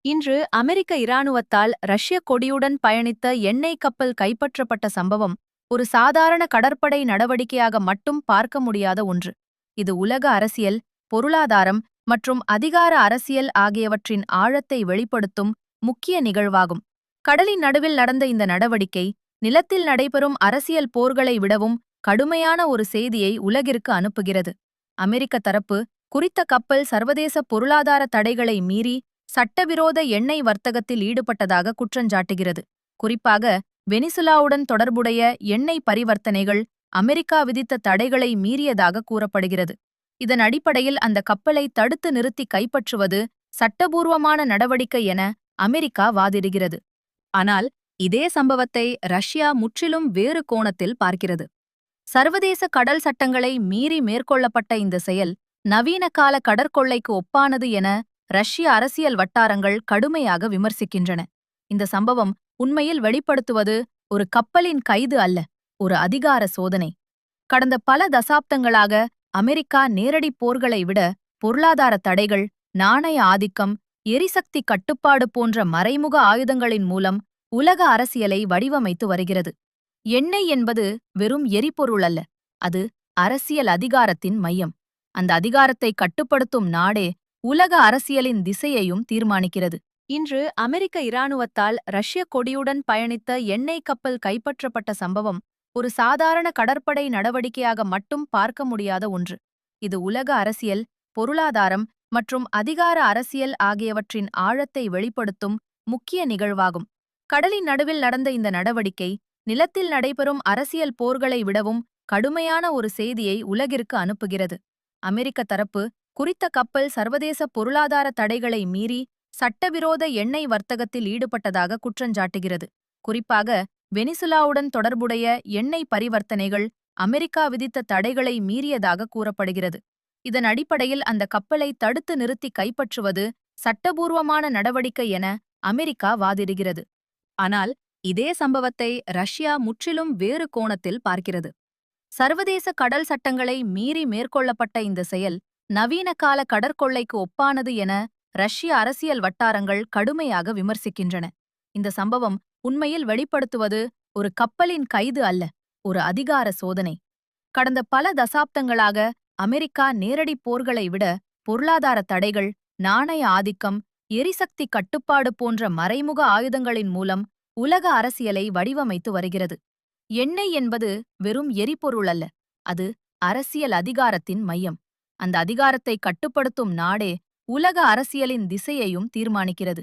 இன்று அமெரிக்க இராணுவத்தால் ரஷ்ய கொடியுடன் பயணித்த எண்ணெய் கப்பல் கைப்பற்றப்பட்ட சம்பவம் ஒரு சாதாரண கடற்படை நடவடிக்கையாக மட்டும் பார்க்க முடியாத ஒன்று. இது உலக அரசியல், பொருளாதாரம் மற்றும் அதிகார அரசியல் ஆகியவற்றின் ஆழத்தை வெளிப்படுத்தும் முக்கிய நிகழ்வாகும். கடலின் நடுவில் நடந்த இந்த நடவடிக்கை நிலத்தில் நடைபெறும் அரசியல் போர்களை விடவும் கடுமையான ஒரு செய்தியை உலகிற்கு அனுப்புகிறது. அமெரிக்க தரப்பு குறித்த கப்பல் சர்வதேச பொருளாதார தடைகளை மீறி சட்டவிரோத எண்ணெய் வர்த்தகத்தில் ஈடுபட்டதாக குற்றஞ்சாட்டுகிறது. குறிப்பாக வெனிசுலாவுடன் தொடர்புடைய எண்ணெய் பரிவர்த்தனைகள் அமெரிக்கா விதித்த தடைகளை மீறியதாக கூறப்படுகிறது. இதன் அடிப்படையில் அந்த கப்பலை தடுத்து நிறுத்தி கைப்பற்றுவது சட்டபூர்வமான நடவடிக்கை என அமெரிக்கா வாதிடுகிறது. ஆனால் இதே சம்பவத்தை ரஷ்யா முற்றிலும் வேறு கோணத்தில் பார்க்கிறது. சர்வதேச கடல் சட்டங்களை மீறி மேற்கொள்ளப்பட்ட இந்த செயல் நவீன கால கடற்கொள்ளைக்கு ஒப்பானது என ரஷ்ய அரசியல் வட்டாரங்கள் கடுமையாக விமர்சிக்கின்றன. இந்த சம்பவம் உண்மையில் வெளிப்படுத்துவது ஒரு கப்பலின் கைது அல்ல, ஒரு அதிகார சோதனை. கடந்த பல தசாப்தங்களாக அமெரிக்கா நேரடி போர்களை விட பொருளாதார தடைகள், நாணய ஆதிக்கம், எரிசக்தி கட்டுப்பாடு போன்ற மறைமுக ஆயுதங்களின் மூலம் உலக அரசியலை வடிவமைத்து வருகிறது. எண்ணெய் என்பது வெறும் எரிபொருள் அல்ல, அது அரசியல் அதிகாரத்தின் மையம். அந்த அதிகாரத்தை கட்டுப்படுத்தும் நாடே உலக அரசியலின் திசையையும் தீர்மானிக்கிறது. இன்று அமெரிக்க இராணுவத்தால் ரஷ்ய கொடியுடன் பயணித்த எண்ணெய் கப்பல் கைப்பற்றப்பட்ட சம்பவம் ஒரு சாதாரண கடற்படை நடவடிக்கையாக மட்டும் பார்க்க முடியாத ஒன்று. இது உலக அரசியல், பொருளாதாரம் மற்றும் அதிகார அரசியல் ஆகியவற்றின் ஆழத்தை வெளிப்படுத்தும் முக்கிய நிகழ்வாகும். கடலின் நடுவில் நடந்த இந்த நடவடிக்கை நிலத்தில் நடைபெறும் அரசியல் போர்களை விடவும் கடுமையான ஒரு செய்தியை உலகிற்கு அனுப்புகிறது. அமெரிக்க தரப்பு குறித்த கப்பல் சர்வதேச பொருளாதார தடைகளை மீறி சட்டவிரோத எண்ணெய் வர்த்தகத்தில் ஈடுபட்டதாக குற்றஞ்சாட்டுகிறது. குறிப்பாக வெனிசுலாவுடன் தொடர்புடைய எண்ணெய் பரிவர்த்தனைகள் அமெரிக்கா விதித்த தடைகளை மீறியதாக கூறப்படுகிறது. இதன் அடிப்படையில் அந்த கப்பலை தடுத்து நிறுத்தி கைப்பற்றுவது சட்டபூர்வமான நடவடிக்கை என அமெரிக்கா வாதிடுகிறது. ஆனால் இதே சம்பவத்தை ரஷ்யா முற்றிலும் வேறு கோணத்தில் பார்க்கிறது. சர்வதேச கடல் சட்டங்களை மீறி மேற்கொள்ளப்பட்ட இந்த செயல் நவீன கால கடற்கொள்ளைக்கு ஒப்பானது என ரஷ்ய அரசியல் வட்டாரங்கள் கடுமையாக விமர்சிக்கின்றன. இந்த சம்பவம் உண்மையில் வெளிப்படுத்துவது ஒரு கப்பலின் கைது அல்ல, ஒரு அதிகார சோதனை. கடந்த பல தசாப்தங்களாக அமெரிக்கா நேரடி போர்களை விட பொருளாதார தடைகள், நாணய ஆதிக்கம், எரிசக்தி கட்டுப்பாடு போன்ற மறைமுக ஆயுதங்களின் மூலம் உலக அரசியலை வடிவமைத்து வருகிறது. எண்ணெய் என்பது வெறும் எரிபொருள் அல்ல, அது அரசியல் அதிகாரத்தின் மையம். அந்த அதிகாரத்தை கட்டுப்படுத்தும் நாடே உலக அரசியலின் திசையையும் தீர்மானிக்கிறது.